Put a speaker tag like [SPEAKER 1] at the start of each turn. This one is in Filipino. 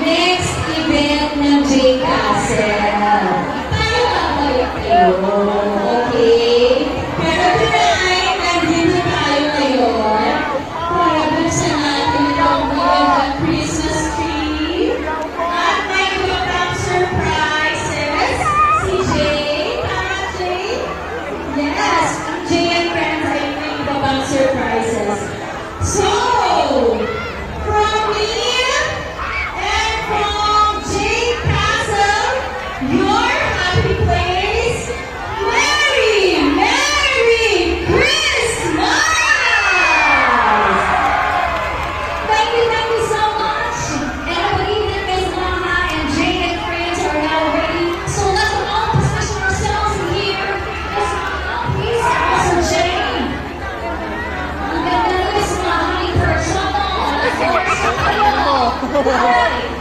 [SPEAKER 1] Next event ng J Castle. Tayo babalik kayo. Okay? Pero tonight, nandito tayo ngayon para buksan natin itong magandang Christmas tree. At may iba pang surprises. Si Jay. Tama, Jay? Yes. Jay and friends ay may iba pang surprises. So, from me and from Jay Castle, your happy place, Merry, Merry Christmas! Thank you so much. And I believe that Miss Mama and Jay and friends are now ready. So let's all position ourselves here. Miss Mama, please. Also Jay. Ang ganda ni Miss Mama in person. Alright.